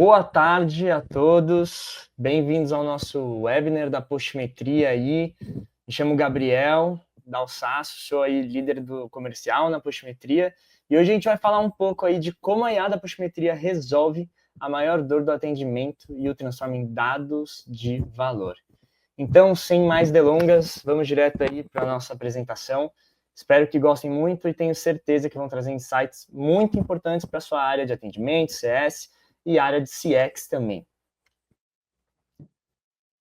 Boa tarde a todos, bem-vindos ao nosso webinar da Postimetria aí. Me chamo Gabriel Dalsasso, sou aí líder do comercial na Postimetria e hoje a gente vai falar um pouco aí de como a IA da Postimetria resolve a maior dor do atendimento e o transforma em dados de valor. Então, sem mais delongas, vamos direto aí para a nossa apresentação. Espero que gostem muito e tenho certeza que vão trazer insights muito importantes para a sua área de atendimento, CS e área de CX também.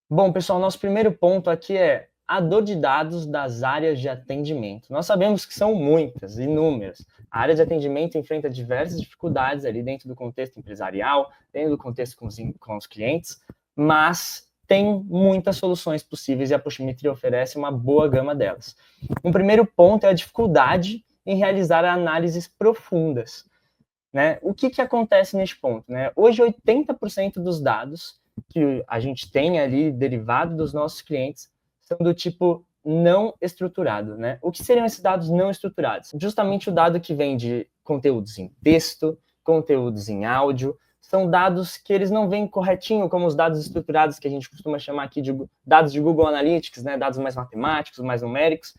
Bom, pessoal, nosso primeiro ponto aqui é a dor de dados das áreas de atendimento. Nós sabemos que são muitas, inúmeras. A área de atendimento enfrenta diversas dificuldades ali dentro do contexto empresarial, dentro do contexto com os clientes, mas tem muitas soluções possíveis e a Postimetria oferece uma boa gama delas. Um primeiro ponto é a dificuldade em realizar análises profundas. Né? O que acontece neste ponto? Né? Hoje, 80% dos dados que a gente tem ali derivado dos nossos clientes são do tipo não estruturado. Né? O que seriam esses dados não estruturados? Justamente o dado que vem de conteúdos em texto, conteúdos em áudio, são dados que eles não vêm corretinho como os dados estruturados que a gente costuma chamar aqui de dados de Google Analytics, né? Dados mais matemáticos, mais numéricos.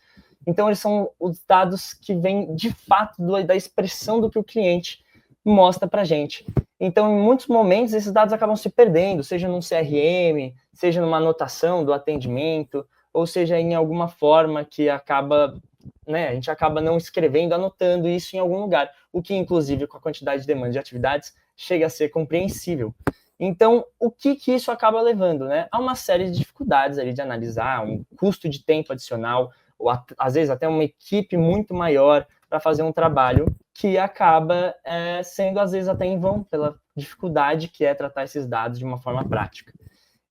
Então, eles são os dados que vêm de fato da expressão do que o cliente mostra para a gente. Então, em muitos momentos, esses dados acabam se perdendo, seja num CRM, seja numa anotação do atendimento, ou seja em alguma forma que acaba, né, a gente acaba não escrevendo, anotando isso em algum lugar, o que, inclusive, com a quantidade de demanda de atividades, chega a ser compreensível. Então, o que isso acaba levando? Né? A uma série de dificuldades ali de analisar, um custo de tempo adicional, ou às vezes até uma equipe muito maior para fazer um trabalho que acaba sendo, às vezes, até em vão, pela dificuldade que é tratar esses dados de uma forma prática.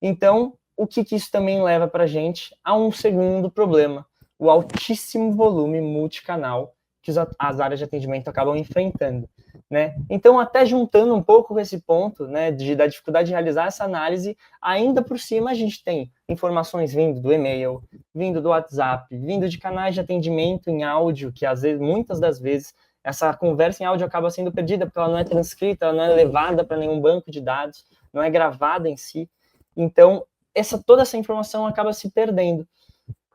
Então, o que isso também leva para a gente a um segundo problema, o altíssimo volume multicanal que as áreas de atendimento acabam enfrentando. Né? Então, até juntando um pouco com esse ponto, né, da dificuldade de realizar essa análise, ainda por cima a gente tem informações vindo do e-mail, vindo do WhatsApp, vindo de canais de atendimento em áudio, que às vezes, muitas das vezes, essa conversa em áudio acaba sendo perdida, porque ela não é transcrita, ela não é levada para nenhum banco de dados, não é gravada em si. Então, toda essa informação acaba se perdendo.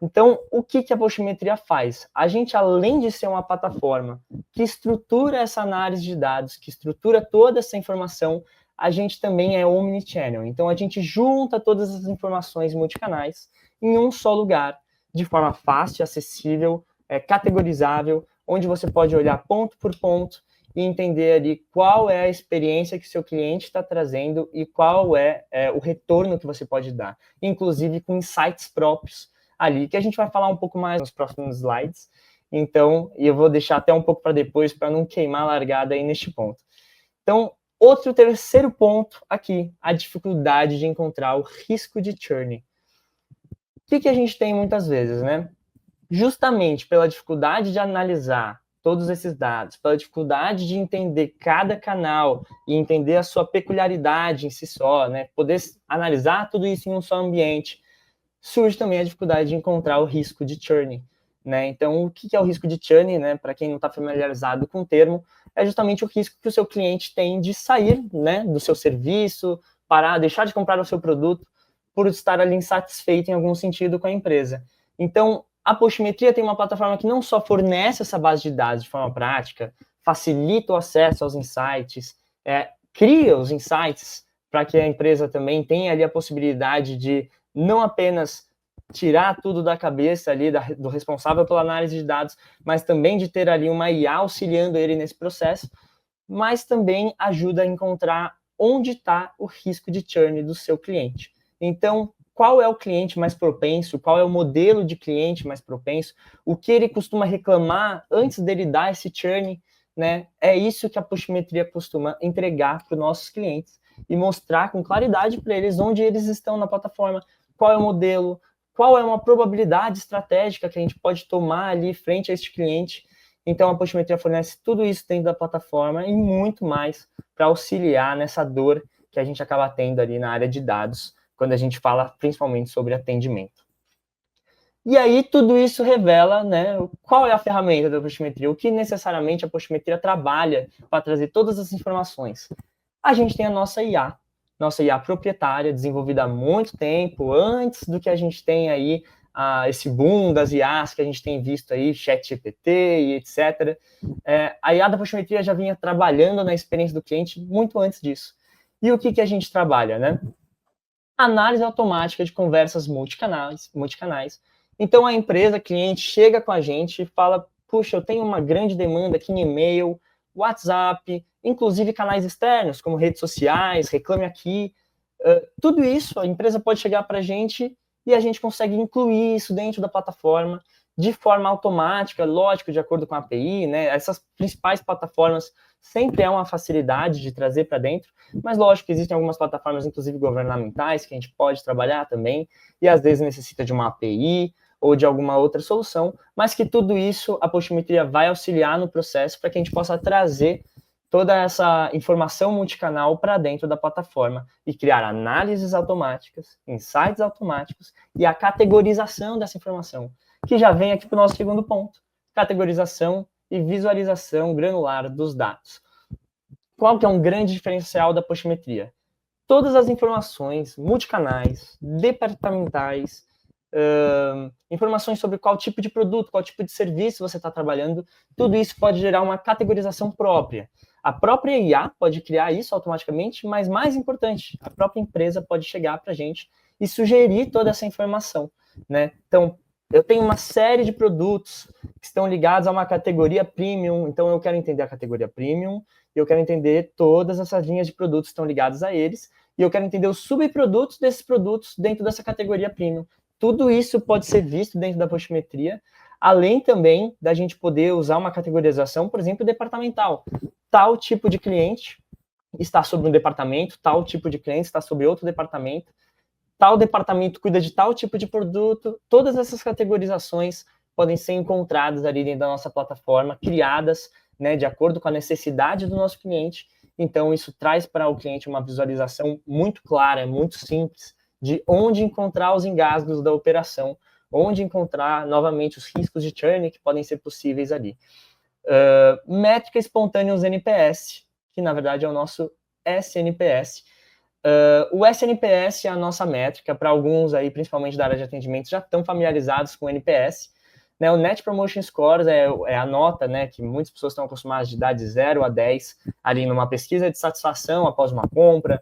Então, o que a Postimetria faz? A gente, além de ser uma plataforma que estrutura essa análise de dados, que estrutura toda essa informação, a gente também é omnichannel. Então, a gente junta todas as informações multicanais em um só lugar, de forma fácil, acessível, categorizável, onde você pode olhar ponto por ponto e entender ali qual é a experiência que o seu cliente está trazendo e qual é o retorno que você pode dar, inclusive com insights próprios ali, que a gente vai falar um pouco mais nos próximos slides. Então, eu vou deixar até um pouco para depois, para não queimar a largada aí neste ponto. Então, terceiro ponto aqui, a dificuldade de encontrar o risco de churn. O que a gente tem muitas vezes, né? Justamente pela dificuldade de analisar todos esses dados, pela dificuldade de entender cada canal e entender a sua peculiaridade em si só, né? Poder analisar tudo isso em um só ambiente, surge também a dificuldade de encontrar o risco de churn. Né? Então, o que é o risco de churn, né? Para quem não está familiarizado com o termo, é justamente o risco que o seu cliente tem de sair, né, do seu serviço, parar, deixar de comprar o seu produto por estar ali insatisfeito em algum sentido com a empresa. Então, a Postimetria tem uma plataforma que não só fornece essa base de dados de forma prática, facilita o acesso aos insights, cria os insights para que a empresa também tenha ali a possibilidade de não apenas tirar tudo da cabeça ali do responsável pela análise de dados, mas também de ter ali uma IA auxiliando ele nesse processo, mas também ajuda a encontrar onde está o risco de churn do seu cliente. Então, qual é o cliente mais propenso, qual é o modelo de cliente mais propenso, o que ele costuma reclamar antes dele dar esse churn, né? É isso que a Postimetria costuma entregar para os nossos clientes e mostrar com claridade para eles onde eles estão na plataforma, qual é o modelo, qual é uma probabilidade estratégica que a gente pode tomar ali frente a este cliente. Então, a Postimetria fornece tudo isso dentro da plataforma e muito mais para auxiliar nessa dor que a gente acaba tendo ali na área de dados, quando a gente fala principalmente sobre atendimento. E aí, tudo isso revela, né, qual é a ferramenta da Postimetria, o que necessariamente a Postimetria trabalha para trazer todas as informações. A gente tem a nossa IA, nossa IA proprietária, desenvolvida há muito tempo, antes do que a gente tem aí esse boom das IAs que a gente tem visto aí, ChatGPT e etc. A IA da Poximetria já vinha trabalhando na experiência do cliente muito antes disso. E o que a gente trabalha, né? Análise automática de conversas multicanais. Então, a empresa, cliente, chega com a gente e fala, puxa, eu tenho uma grande demanda aqui em e-mail, WhatsApp, inclusive canais externos, como redes sociais, Reclame Aqui. Tudo isso, a empresa pode chegar para a gente e a gente consegue incluir isso dentro da plataforma de forma automática, lógico, de acordo com a API, né? Essas principais plataformas sempre é uma facilidade de trazer para dentro, mas lógico que existem algumas plataformas, inclusive governamentais, que a gente pode trabalhar também, e às vezes necessita de uma API ou de alguma outra solução, mas que tudo isso a Poximetria vai auxiliar no processo para que a gente possa trazer toda essa informação multicanal para dentro da plataforma e criar análises automáticas, insights automáticos e a categorização dessa informação, que já vem aqui para o nosso segundo ponto, categorização e visualização granular dos dados. Qual que é um grande diferencial da Poximetria? Todas as informações multicanais, departamentais, informações sobre qual tipo de produto, qual tipo de serviço você está trabalhando, tudo isso pode gerar uma categorização própria. A própria IA pode criar isso automaticamente, mas mais importante, a própria empresa pode chegar para a gente e sugerir toda essa informação, né? Então, eu tenho uma série de produtos que estão ligados a uma categoria premium, então eu quero entender a categoria premium, e eu quero entender todas essas linhas de produtos que estão ligados a eles, e eu quero entender os subprodutos desses produtos dentro dessa categoria premium. Tudo isso pode ser visto dentro da Poximetria, além também da gente poder usar uma categorização, por exemplo, departamental. Tal tipo de cliente está sobre um departamento, tal tipo de cliente está sobre outro departamento, tal departamento cuida de tal tipo de produto. Todas essas categorizações podem ser encontradas ali dentro da nossa plataforma, criadas, né, de acordo com a necessidade do nosso cliente. Então, isso traz para o cliente uma visualização muito clara, muito simples, de onde encontrar os engasgos da operação, onde encontrar, novamente, os riscos de churn que podem ser possíveis ali. Métrica Espontâneos NPS, que na verdade é o nosso SNPS. O SNPS é a nossa métrica, para alguns aí, principalmente da área de atendimento, já estão familiarizados com o NPS. Né, o Net Promotion Scores é a nota, né, que muitas pessoas estão acostumadas de dar de 0 a 10 ali numa pesquisa de satisfação após uma compra,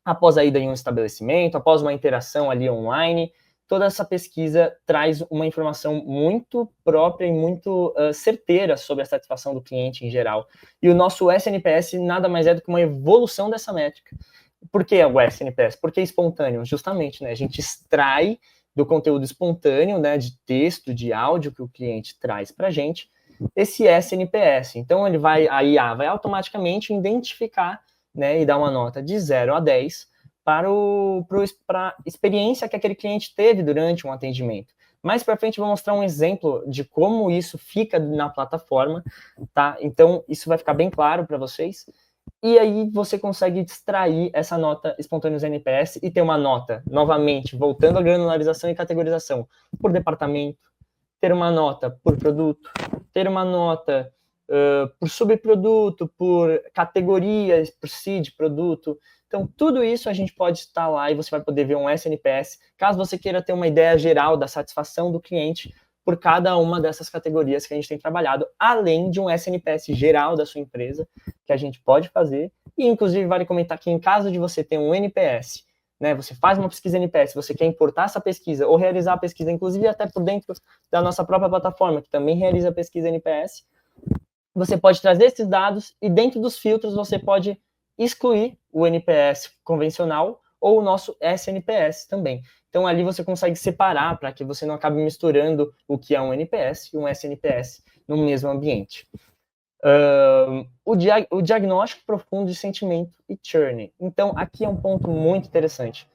após a ida em um estabelecimento, após uma interação ali online. Toda essa pesquisa traz uma informação muito própria e muito certeira sobre a satisfação do cliente em geral. E o nosso SNPS nada mais é do que uma evolução dessa métrica. Por que o SNPS? Porque é espontâneo, justamente, né? A gente extrai do conteúdo espontâneo, né, de texto, de áudio que o cliente traz para a gente, esse SNPS. Então, a IA vai automaticamente identificar, né, e dar uma nota de 0 a 10 para a experiência que aquele cliente teve durante um atendimento. Mais para frente eu vou mostrar um exemplo de como isso fica na plataforma, tá? Então, isso vai ficar bem claro para vocês. E aí você consegue extrair essa nota espontâneos NPS e ter uma nota, novamente, voltando à granularização e categorização, por departamento, ter uma nota por produto, ter uma nota por subproduto, por categorias, por seed, produto. Então, tudo isso a gente pode estar lá e você vai poder ver um SNPS, caso você queira ter uma ideia geral da satisfação do cliente por cada uma dessas categorias que a gente tem trabalhado, além de um SNPS geral da sua empresa, que a gente pode fazer. E, inclusive, vale comentar que em caso de você ter um NPS, né, você faz uma pesquisa NPS, você quer importar essa pesquisa ou realizar a pesquisa, inclusive até por dentro da nossa própria plataforma, que também realiza a pesquisa NPS, você pode trazer esses dados e dentro dos filtros você pode excluir o NPS convencional ou o nosso SNPS também. Então, ali você consegue separar para que você não acabe misturando o que é um NPS e um SNPS no mesmo ambiente. O diagnóstico profundo de sentimento e churn. Então, aqui é um ponto muito interessante.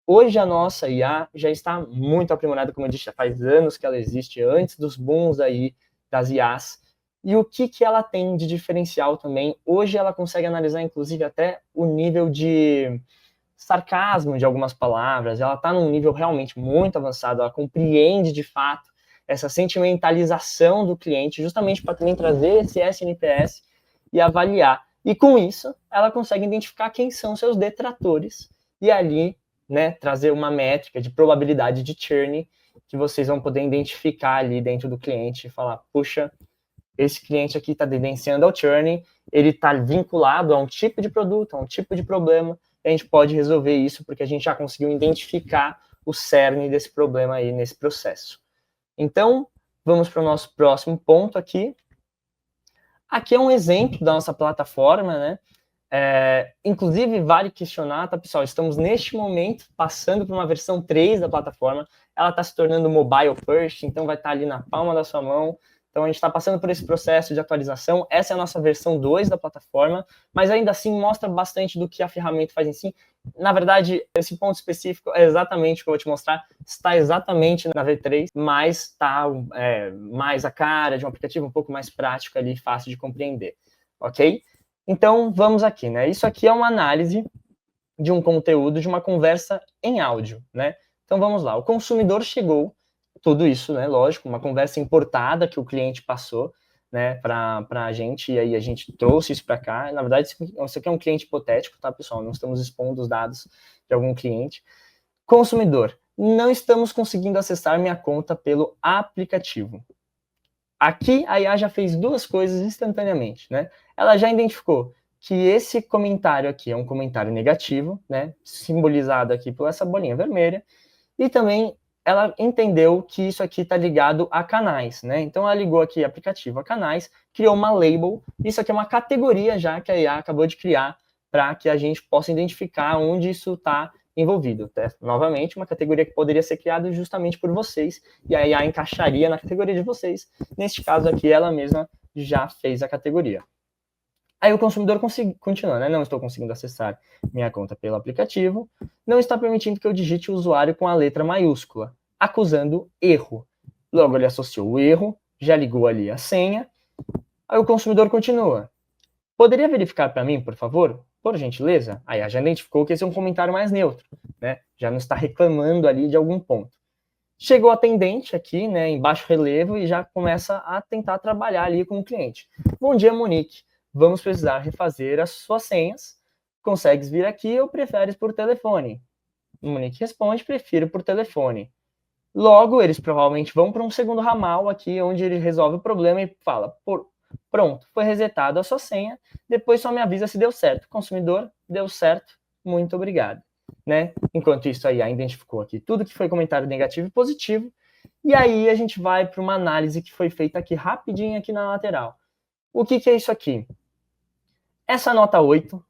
Hoje, a nossa IA já está muito aprimorada, como eu disse, já faz anos que ela existe, antes dos booms aí das IAs. E o que ela tem de diferencial também? Hoje ela consegue analisar, inclusive, até o nível de sarcasmo de algumas palavras, ela está num nível realmente muito avançado, ela compreende de fato essa sentimentalização do cliente, justamente para também trazer esse SNPS e avaliar. E com isso, ela consegue identificar quem são seus detratores e ali, né, trazer uma métrica de probabilidade de churn que vocês vão poder identificar ali dentro do cliente e falar, puxa, esse cliente aqui está tendenciando ao churn, ele está vinculado a um tipo de produto, a um tipo de problema, e a gente pode resolver isso porque a gente já conseguiu identificar o cerne desse problema aí nesse processo. Então, vamos para o nosso próximo ponto aqui. Aqui é um exemplo da nossa plataforma, né? Inclusive, vale questionar, tá, pessoal? Estamos, neste momento, passando por uma versão 3 da plataforma. Ela está se tornando mobile first, então vai estar ali na palma da sua mão. Então, a gente está passando por esse processo de atualização. Essa é a nossa versão 2 da plataforma, mas ainda assim mostra bastante do que a ferramenta faz em si. Na verdade, esse ponto específico é exatamente o que eu vou te mostrar. Está exatamente na V3, mas está mais a cara de um aplicativo um pouco mais prático ali, fácil de compreender. Ok? Então, vamos aqui, né? Isso aqui é uma análise de um conteúdo, de uma conversa em áudio, né? Então, vamos lá. O consumidor chegou, tudo isso, né? Lógico, uma conversa importada que o cliente passou, né, para a gente, e aí a gente trouxe isso para cá. Na verdade, isso aqui é um cliente hipotético, tá, pessoal? Não estamos expondo os dados de algum cliente. Consumidor, não estamos conseguindo acessar minha conta pelo aplicativo. Aqui, a IA já fez duas coisas instantaneamente, né? Ela já identificou que esse comentário aqui é um comentário negativo, né? Simbolizado aqui por essa bolinha vermelha. E também ela entendeu que isso aqui está ligado a canais, né? Então ela ligou aqui aplicativo a canais, criou uma label. Isso aqui é uma categoria já que a IA acabou de criar para que a gente possa identificar onde isso está envolvido. Novamente, uma categoria que poderia ser criada justamente por vocês, e a IA encaixaria na categoria de vocês. Neste caso aqui, ela mesma já fez a categoria. Aí o consumidor continua, né? Não estou conseguindo acessar minha conta pelo aplicativo, não está permitindo que eu digite o usuário com a letra maiúscula, acusando erro. Logo ele associou o erro, já ligou ali a senha. Aí o consumidor continua. Poderia verificar para mim, por favor? Por gentileza? Aí já identificou que esse é um comentário mais neutro, né? Já não está reclamando ali de algum ponto. Chegou o atendente aqui, né, em baixo relevo e já começa a tentar trabalhar ali com o cliente. Bom dia, Monique. Vamos precisar refazer as suas senhas. Consegues vir aqui ou preferes por telefone? Monique responde, prefiro por telefone. Logo, eles provavelmente vão para um segundo ramal aqui, onde ele resolve o problema e fala, pronto, foi resetado a sua senha, depois só me avisa se deu certo. Consumidor, deu certo, muito obrigado. Né? Enquanto isso, a IA identificou aqui tudo que foi comentário negativo e positivo, e aí a gente vai para uma análise que foi feita aqui rapidinho aqui na lateral. O que é isso aqui? Essa nota 8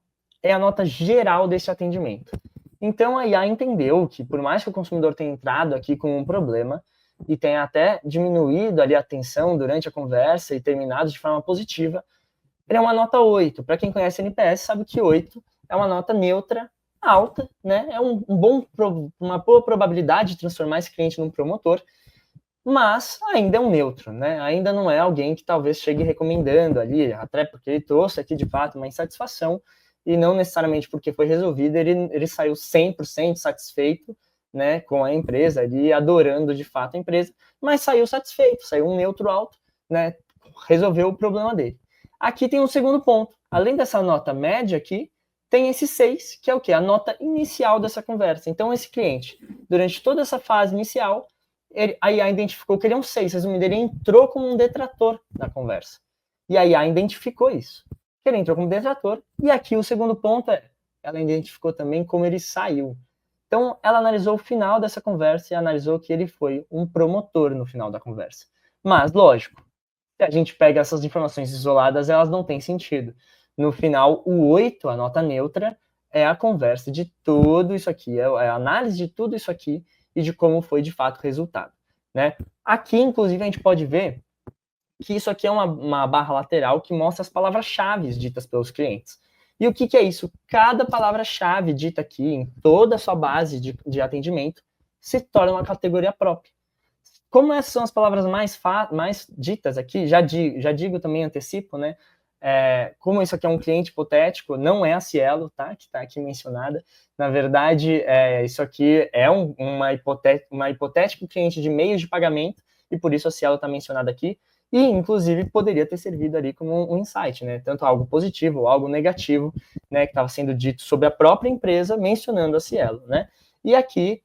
é a nota geral desse atendimento. Então a IA entendeu que, por mais que o consumidor tenha entrado aqui com um problema e tenha até diminuído ali a tensão durante a conversa e terminado de forma positiva, ele é uma nota 8. Para quem conhece NPS, sabe que 8 é uma nota neutra, alta, né? É uma boa probabilidade de transformar esse cliente num promotor, mas ainda é um neutro, né? Ainda não é alguém que talvez chegue recomendando ali, até porque ele trouxe aqui de fato uma insatisfação e não necessariamente porque foi resolvido, ele saiu 100% satisfeito, né, com a empresa, ali adorando de fato a empresa, mas saiu satisfeito, saiu um neutro alto, né? Resolveu o problema dele. Aqui tem um segundo ponto. Além dessa nota média aqui, tem esse 6, que é o quê? A nota inicial dessa conversa. Então, esse cliente, durante toda essa fase inicial, a IA identificou que ele é um 6, resumindo, ele entrou como um detrator na conversa. E a IA identificou isso, que ele entrou como detrator. E aqui o segundo ponto é, ela identificou também como ele saiu. Então, ela analisou o final dessa conversa e analisou que ele foi um promotor no final da conversa. Mas, lógico, se a gente pega essas informações isoladas, elas não têm sentido. No final, o 8, a nota neutra, é a conversa de tudo isso aqui, é a análise de tudo isso aqui e de como foi de fato o resultado, né? Aqui, inclusive, a gente pode ver que isso aqui é uma barra lateral que mostra as palavras-chave ditas pelos clientes. E o que é isso? Cada palavra-chave dita aqui em toda a sua base de atendimento se torna uma categoria própria. Como essas são as palavras mais ditas aqui, já digo também, antecipo, né? Como isso aqui é um cliente hipotético, não é a Cielo, tá? Que está aqui mencionada. Na verdade, isso aqui é uma hipotético cliente de meios de pagamento, e por isso a Cielo está mencionada aqui. e, inclusive, poderia ter servido ali como um insight, né? Tanto algo positivo ou algo negativo, né, que estava sendo dito sobre a própria empresa, mencionando a Cielo, né? E aqui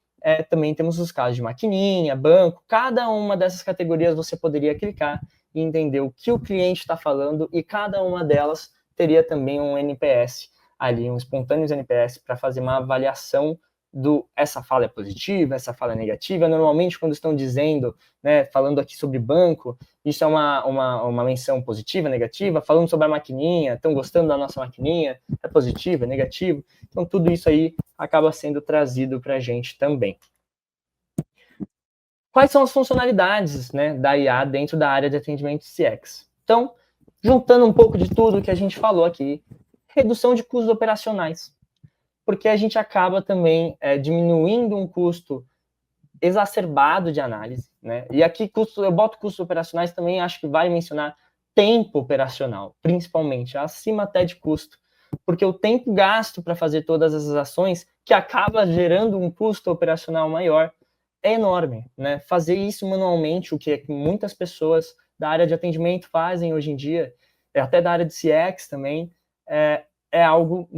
também temos os casos de maquininha, banco, cada uma dessas categorias você poderia clicar e entender o que o cliente está falando, e cada uma delas teria também um NPS ali, um espontâneo NPS, para fazer uma avaliação do essa fala é positiva, essa fala é negativa. Normalmente, quando estão dizendo, né, falando aqui sobre banco, isso é uma menção positiva, negativa. Falando sobre a maquininha, estão gostando da nossa maquininha, é positivo, é negativo. Então, tudo isso aí acaba sendo trazido para a gente também. Quais são as funcionalidades, né, da IA dentro da área de atendimento CX? Então, juntando um pouco de tudo que a gente falou aqui, redução de custos operacionais, porque a gente acaba também diminuindo um custo exacerbado de análise, né? E aqui eu boto custos operacionais também, acho que vale mencionar tempo operacional, principalmente, acima até de custo, porque o tempo gasto para fazer todas essas ações, que acaba gerando um custo operacional maior, é enorme, né? Fazer isso manualmente, o que muitas pessoas da área de atendimento fazem hoje em dia, até da área de CX também, é algo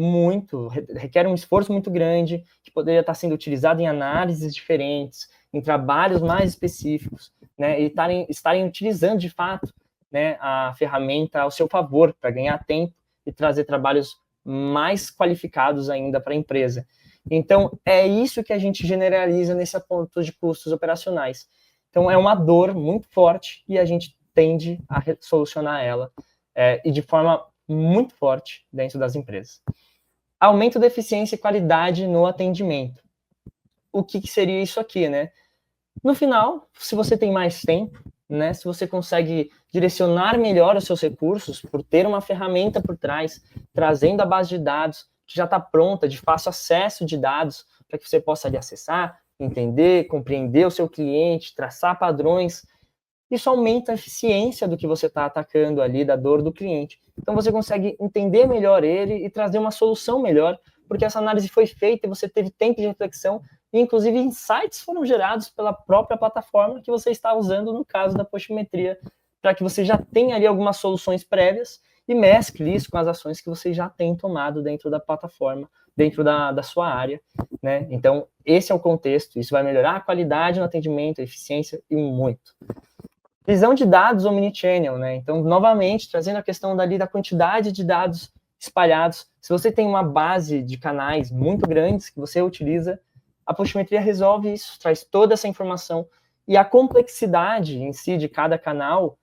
requer um esforço muito grande, que poderia estar sendo utilizado em análises diferentes, em trabalhos mais específicos, né, e estarem utilizando de fato, né, a ferramenta ao seu favor para ganhar tempo e trazer trabalhos mais qualificados ainda para a empresa. Então, é isso que a gente generaliza nesse ponto de custos operacionais. Então, é uma dor muito forte e a gente tende a solucionar ela e de forma muito forte dentro das empresas. Aumento da eficiência e qualidade no atendimento. O que seria isso aqui, né? No final, se você tem mais tempo, né, se você consegue direcionar melhor os seus recursos por ter uma ferramenta por trás, trazendo a base de dados que já está pronta, de fácil acesso de dados, para que você possa ali acessar, entender, compreender o seu cliente, traçar padrões, isso aumenta a eficiência do que você está atacando ali, da dor do cliente. Então você consegue entender melhor ele e trazer uma solução melhor, porque essa análise foi feita e você teve tempo de reflexão e, inclusive, insights foram gerados pela própria plataforma que você está usando no caso da Poximetria, para que você já tenha ali algumas soluções prévias e mescle isso com as ações que você já tem tomado dentro da plataforma, dentro da sua área, né? Então, esse é o contexto. Isso vai melhorar a qualidade no atendimento, a eficiência e muito. Visão de dados omnichannel, né? Então, novamente, trazendo a questão dali da quantidade de dados espalhados. Se você tem uma base de canais muito grandes que você utiliza, a Poximetria resolve isso, traz toda essa informação. E a complexidade em si de cada canal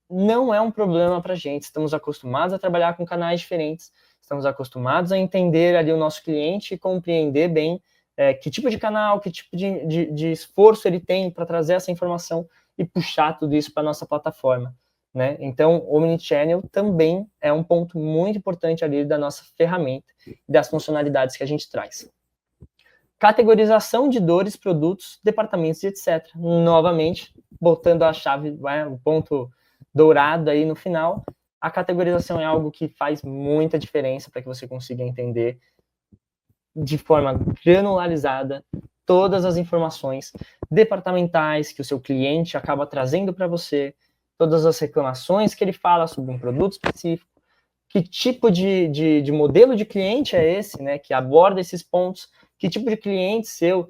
não é um problema para a gente. Estamos acostumados a trabalhar com canais diferentes, estamos acostumados a entender ali o nosso cliente e compreender bem que tipo de canal, que tipo de esforço ele tem para trazer essa informação e puxar tudo isso para a nossa plataforma, né? Então, o Omnichannel também é um ponto muito importante ali da nossa ferramenta e das funcionalidades que a gente traz. Categorização de dores, produtos, departamentos e etc. Novamente, botando a chave, o ponto dourado aí no final, a categorização é algo que faz muita diferença para que você consiga entender de forma granularizada todas as informações departamentais que o seu cliente acaba trazendo para você, todas as reclamações que ele fala sobre um produto específico, que tipo de modelo de cliente é esse, né, que aborda esses pontos, que tipo de cliente seu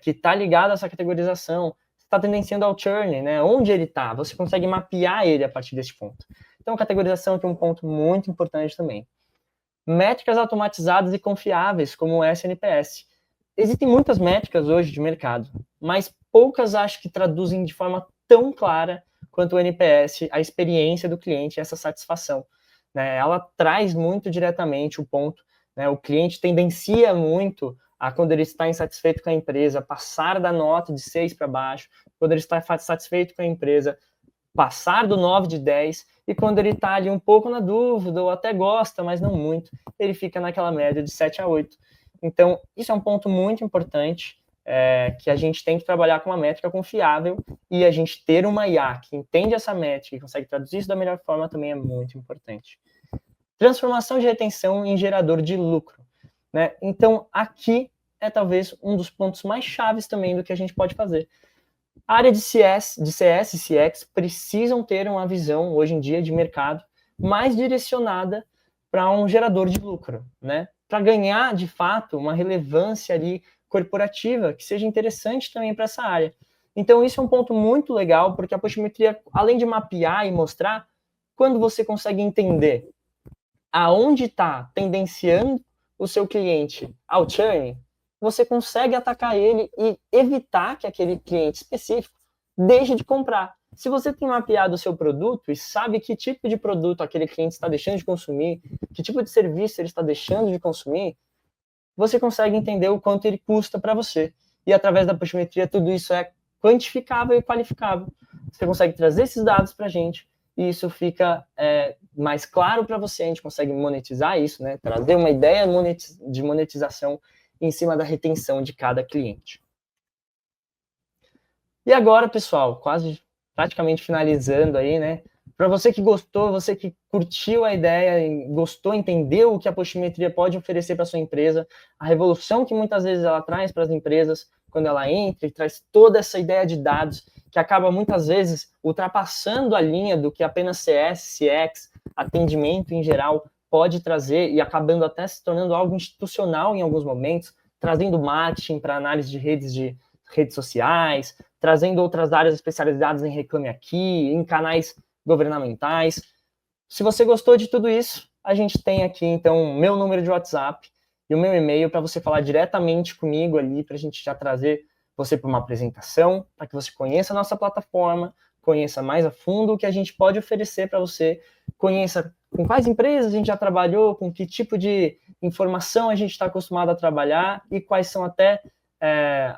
que está ligado a essa categorização, está tendenciando ao churn, né, onde ele está, você consegue mapear ele a partir desse ponto. Então, categorização é um ponto muito importante também. Métricas automatizadas e confiáveis, como o SNPS. Existem muitas métricas hoje de mercado, mas poucas acho que traduzem de forma tão clara quanto o NPS a experiência do cliente e essa satisfação, né? Ela traz muito diretamente o ponto, né? O cliente tendencia muito a, quando ele está insatisfeito com a empresa, passar da nota de 6 para baixo, quando ele está satisfeito com a empresa, passar do 9 de 10, e quando ele está ali um pouco na dúvida, ou até gosta, mas não muito, ele fica naquela média de 7 a 8. Então, isso é um ponto muito importante, que a gente tem que trabalhar com uma métrica confiável, e a gente ter uma IA que entende essa métrica e consegue traduzir isso da melhor forma também é muito importante. Transformação de retenção em gerador de lucro, né? Então, aqui é talvez um dos pontos mais chaves também do que a gente pode fazer. A área de CS e CX precisam ter uma visão, hoje em dia, de mercado mais direcionada para um gerador de lucro, né? Para ganhar, de fato, uma relevância ali corporativa que seja interessante também para essa área. Então, isso é um ponto muito legal, porque a postimetria, além de mapear e mostrar, quando você consegue entender aonde está tendenciando o seu cliente ao churn, você consegue atacar ele e evitar que aquele cliente específico deixe de comprar. Se você tem mapeado o seu produto e sabe que tipo de produto aquele cliente está deixando de consumir, que tipo de serviço ele está deixando de consumir, você consegue entender o quanto ele custa para você. E através da postimetria, tudo isso é quantificável e qualificável. Você consegue trazer esses dados para a gente e isso fica mais claro para você, a gente consegue monetizar isso, né? Trazer uma ideia de monetização em cima da retenção de cada cliente. E agora, pessoal, quase praticamente finalizando aí, né? Para você que gostou, você que curtiu a ideia, gostou, entendeu o que a postimetria pode oferecer para sua empresa, a revolução que muitas vezes ela traz para as empresas quando ela entra e traz toda essa ideia de dados que acaba muitas vezes ultrapassando a linha do que apenas CS, CX, atendimento em geral pode trazer e acabando até se tornando algo institucional em alguns momentos, trazendo marketing para análise de redes sociais, trazendo outras áreas especializadas em Reclame Aqui, em canais governamentais. Se você gostou de tudo isso, a gente tem aqui, então, o meu número de WhatsApp e o meu e-mail para você falar diretamente comigo ali, para a gente já trazer você para uma apresentação, para que você conheça a nossa plataforma, conheça mais a fundo o que a gente pode oferecer para você, conheça com quais empresas a gente já trabalhou, com que tipo de informação a gente está acostumado a trabalhar e quais são até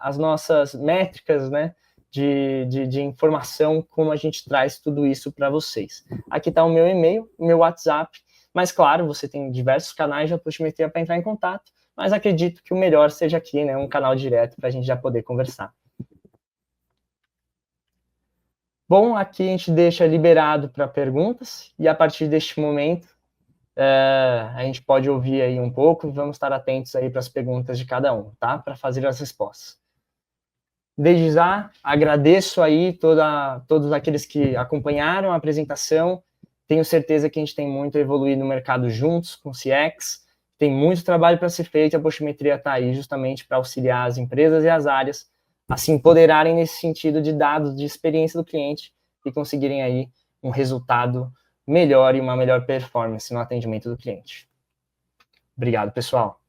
as nossas métricas, né, de informação, como a gente traz tudo isso para vocês. Aqui está o meu e-mail, o meu WhatsApp, mas claro, você tem diversos canais de postimetria para entrar em contato, mas acredito que o melhor seja aqui, né, um canal direto para a gente já poder conversar. Bom, aqui a gente deixa liberado para perguntas e a partir deste momento a gente pode ouvir aí um pouco e vamos estar atentos aí para as perguntas de cada um, tá? Para fazer as respostas. Desde já, agradeço aí todos aqueles que acompanharam a apresentação. Tenho certeza que a gente tem muito a evoluir no mercado juntos com o CX. Tem muito trabalho para ser feito e a postimetria está aí justamente para auxiliar as empresas e as áreas a se empoderarem nesse sentido de dados, de experiência do cliente e conseguirem aí um resultado melhor e uma melhor performance no atendimento do cliente. Obrigado, pessoal.